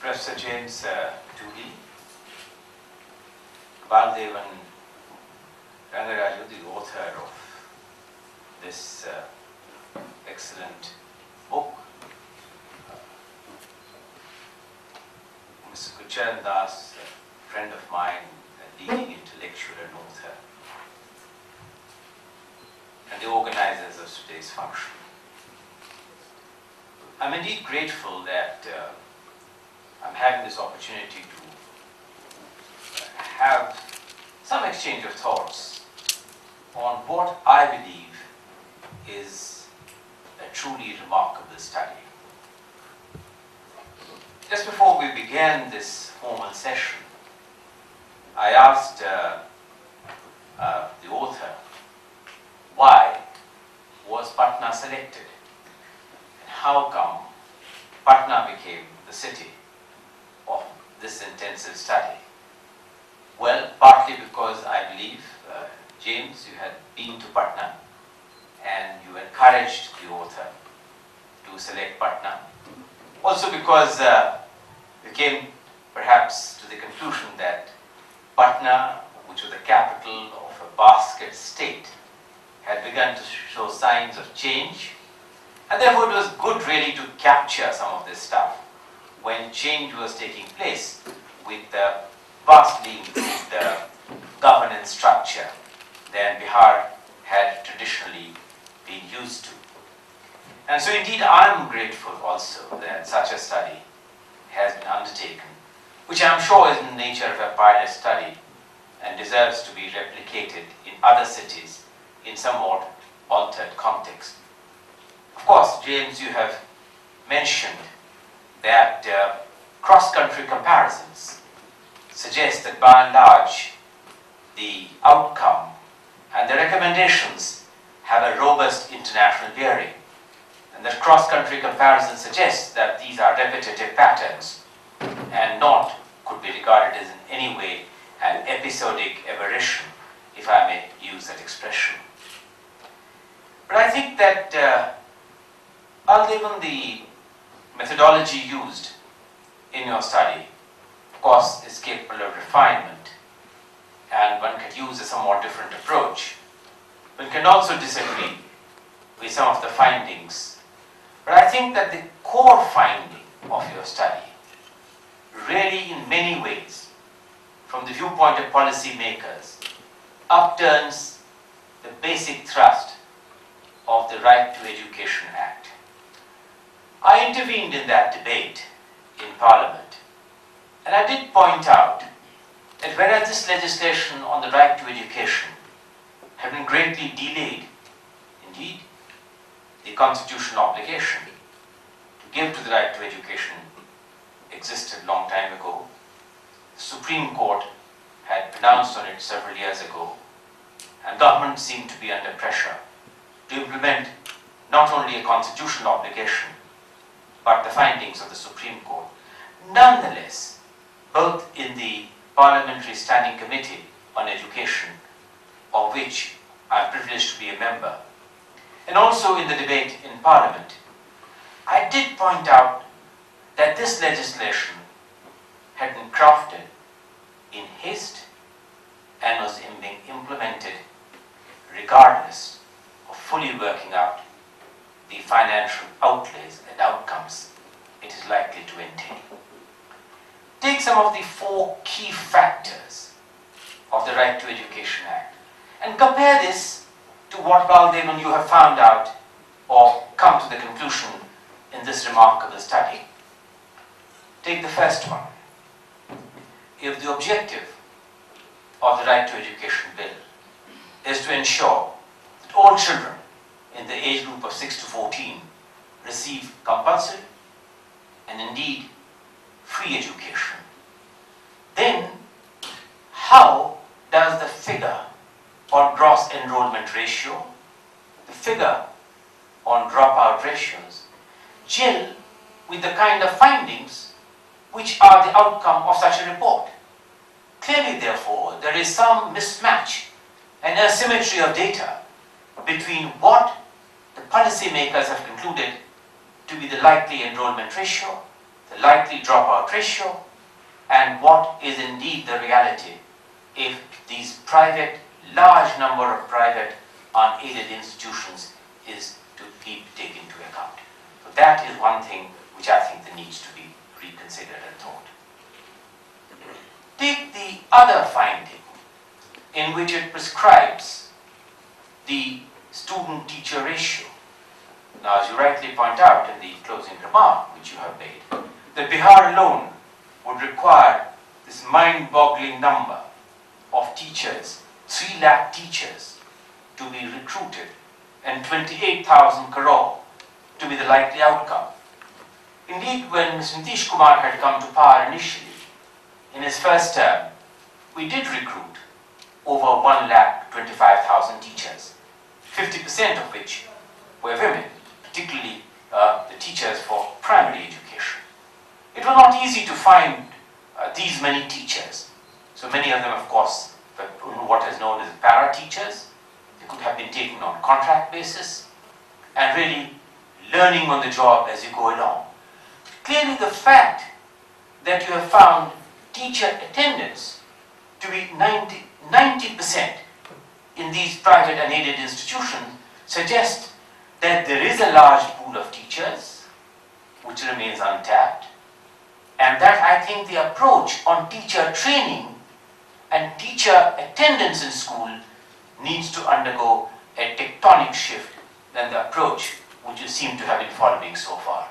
Professor James Dooley, Baldevan Rangaraju, the author of this excellent book, Mr. Kucharan Das, a friend of mine, a leading intellectual and author, and the organizers of today's function. I'm indeed grateful that I'm having this opportunity to have some exchange of thoughts on what I believe is a truly remarkable study. Just before we began this formal session, I asked the author, why was Patna selected? And how come Patna became the city of this intensive study? Well, partly because I believe, James, you had been to Patna and you encouraged the author to select Patna. Also because we came perhaps to the conclusion that Patna, which was the capital of a basket state, had begun to show signs of change, and therefore it was good really to capture some of this stuff when change was taking place with the vastly improved governance structure than Bihar had traditionally been used to. And so indeed I am grateful also that such a study has been undertaken, which I am sure is in the nature of a pilot study and deserves to be replicated in other cities in somewhat altered context. Of course, James, you have mentioned that cross-country comparisons suggest that by and large the outcome and the recommendations have a robust international bearing, and that cross-country comparison suggests that these are repetitive patterns and not could be regarded as in any way an episodic aberration, if I may use that expression. But I think that given the methodology used in your study, of course, is capable of refinement, and one could use a somewhat different approach. One can also disagree with some of the findings, but I think that the core finding of your study really in many ways, from the viewpoint of policymakers, upturns the basic thrust of the Right to Education Act. I intervened in that debate in Parliament, and I did point out that whereas this legislation on the right to education had been greatly delayed, indeed, the constitutional obligation to give to the right to education existed a long time ago. The Supreme Court had pronounced on it several years ago, and government seemed to be under pressure to implement not only a constitutional obligation, but the findings of the Supreme Court. Nonetheless, both in the Parliamentary Standing Committee on Education, of which I am privileged to be a member, and also in the debate in Parliament, I did point out that this legislation had been crafted in haste and was being implemented regardless of fully working out the financial outlays and outcomes it is likely to entail. Take some of the 4 key factors of the Right to Education Act and compare this to what Baldevan you have found out or come to the conclusion in this remarkable study. Take the first one. If the objective of the Right to Education Bill is to ensure that all children in the age group of 6 to 14 receive compulsory and indeed free education, then how does the figure on gross enrollment ratio, the figure on dropout ratios, gel with the kind of findings which are the outcome of such a report? Clearly, therefore, there is some mismatch and asymmetry of data between what the policymakers have concluded to be the likely enrollment ratio, the the likely dropout ratio, and what is indeed the reality if these large number of private unaided institutions is to be taken into account. So that is one thing which I think that needs to be reconsidered and thought. Take the other finding in which it prescribes the student-teacher ratio. Now, as you rightly point out in the closing remark which you have made, that Bihar alone would require this mind-boggling number of teachers, 3 lakh teachers, to be recruited and 28,000 crore to be the likely outcome. Indeed, when Mr. Nitish Kumar had come to power initially, in his first term, we did recruit over 1,25,000 teachers, 50% of which were women, particularly the teachers for primary education. It was not easy to find these many teachers. So many of them, of course, were what is known as para teachers. They could have been taken on contract basis and really learning on the job as you go along. Clearly, the fact that you have found teacher attendance to be 90% in these private unaided institutions suggests that there is a large pool of teachers which remains untapped, and that I think the approach on teacher training and teacher attendance in school needs to undergo a tectonic shift than the approach which you seem to have been following so far.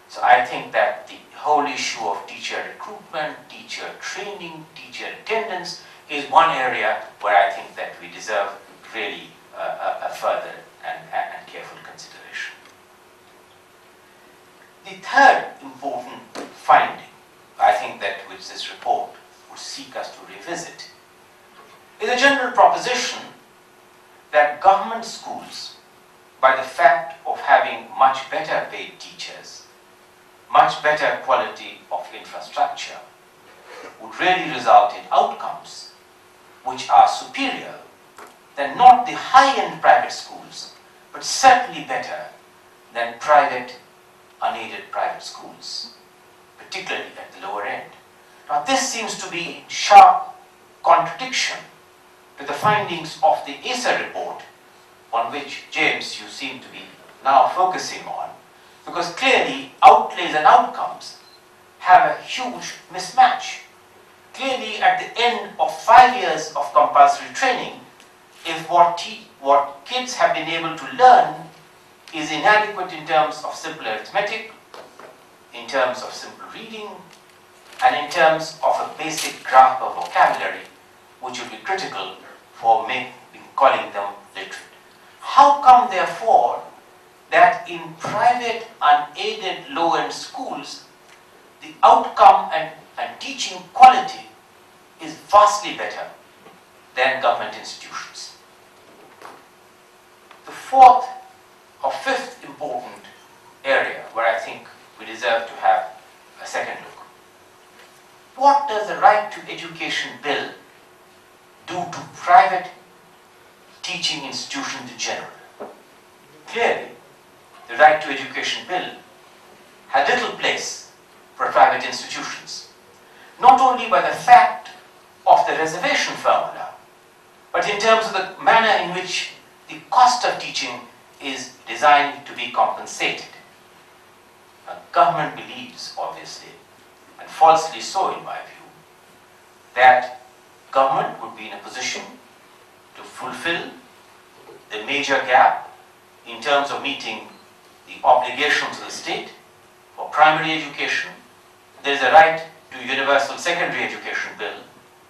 So I think that the whole issue of teacher recruitment, teacher training, teacher attendance is one area where I think that we deserve really a further and careful consideration. The third important finding, I think that which this report would seek us to revisit, is a general proposition that government schools, by the fact of having much better paid teachers, much better quality of infrastructure, would really result in outcomes which are superior than not the high-end private schools, but certainly better than private, unaided private schools, particularly at the lower end. Now, this seems to be in sharp contradiction to the findings of the ACER report, on which, James, you seem to be now focusing on, because clearly outlays and outcomes have a huge mismatch. Clearly, at the end of 5 years of compulsory training, if what kids have been able to learn is inadequate in terms of simple arithmetic, in terms of simple reading, and in terms of a basic grasp of vocabulary, which would be critical for calling them literate. How come, therefore, that in private unaided low-end schools, the outcome and teaching quality is vastly better than government institutions? The fourth or fifth important area where I think we deserve to have a second look. What does the Right to Education Bill do to private teaching institutions in general? Clearly, the Right to Education Bill had little place for private institutions, not only by the fact of the reservation formula, but in terms of the manner in which the cost of teaching is designed to be compensated. Now, government believes, obviously, and falsely so in my view, that government would be in a position to fulfill the major gap in terms of meeting the obligations of the state for primary education. There is a right to universal secondary education bill,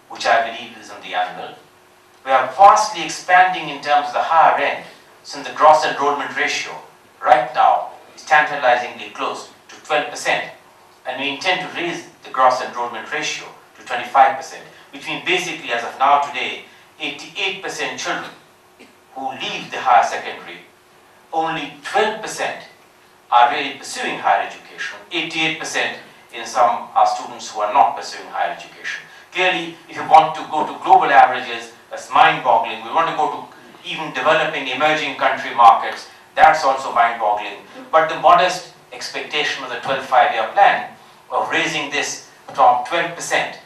which I believe is on the anvil. We are vastly expanding in terms of the higher end, since the gross enrollment ratio right now is tantalizingly close to 12%, and we intend to raise the gross enrollment ratio to 25%, which means basically as of now today, 88% children who leave the higher secondary, only 12% are really pursuing higher education, 88% in some are students who are not pursuing higher education. Clearly, if you want to go to global averages, that's mind-boggling. We want to go to even developing emerging country markets, that's also mind-boggling. But the modest expectation of the 12th five-year plan of raising this from 12%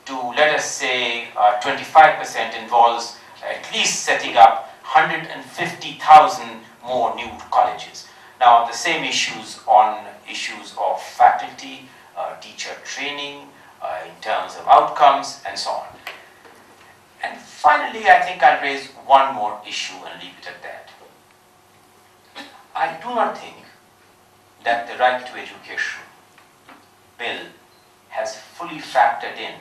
to, let us say, 25% involves at least setting up 150,000 more new colleges. Now, the same issues of faculty, teacher training, in terms of outcomes, and so on. And finally, I think I'll raise one more issue and leave it at that. I do not think that the Right to Education bill has fully factored in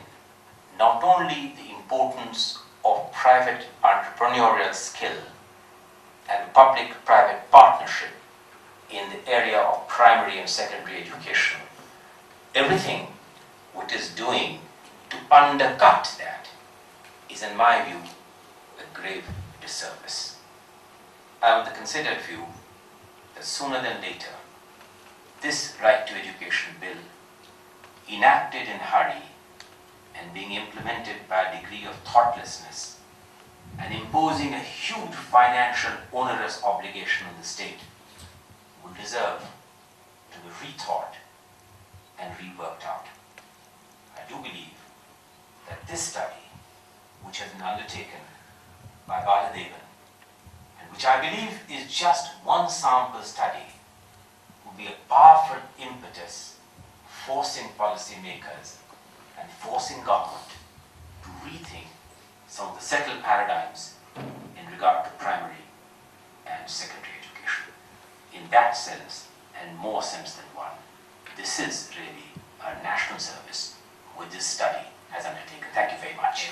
not only the importance of private entrepreneurial skill and public-private partnership in the area of primary and secondary education, everything which is doing to undercut that is, in my view, a grave disservice. I am of the considered view that sooner than later, this Right to Education bill, enacted in hurry and being implemented by a degree of thoughtlessness and imposing a huge financial onerous obligation on the state, would deserve to be rethought and reworked out. I do believe that this study, which has been undertaken by Baladevan, and which I believe is just one sample study, would be a powerful impetus forcing policymakers and forcing government to rethink some of the settled paradigms in regard to primary and secondary education. In that sense, and more sense than one, this is really a national service which this study has undertaken. Thank you very much.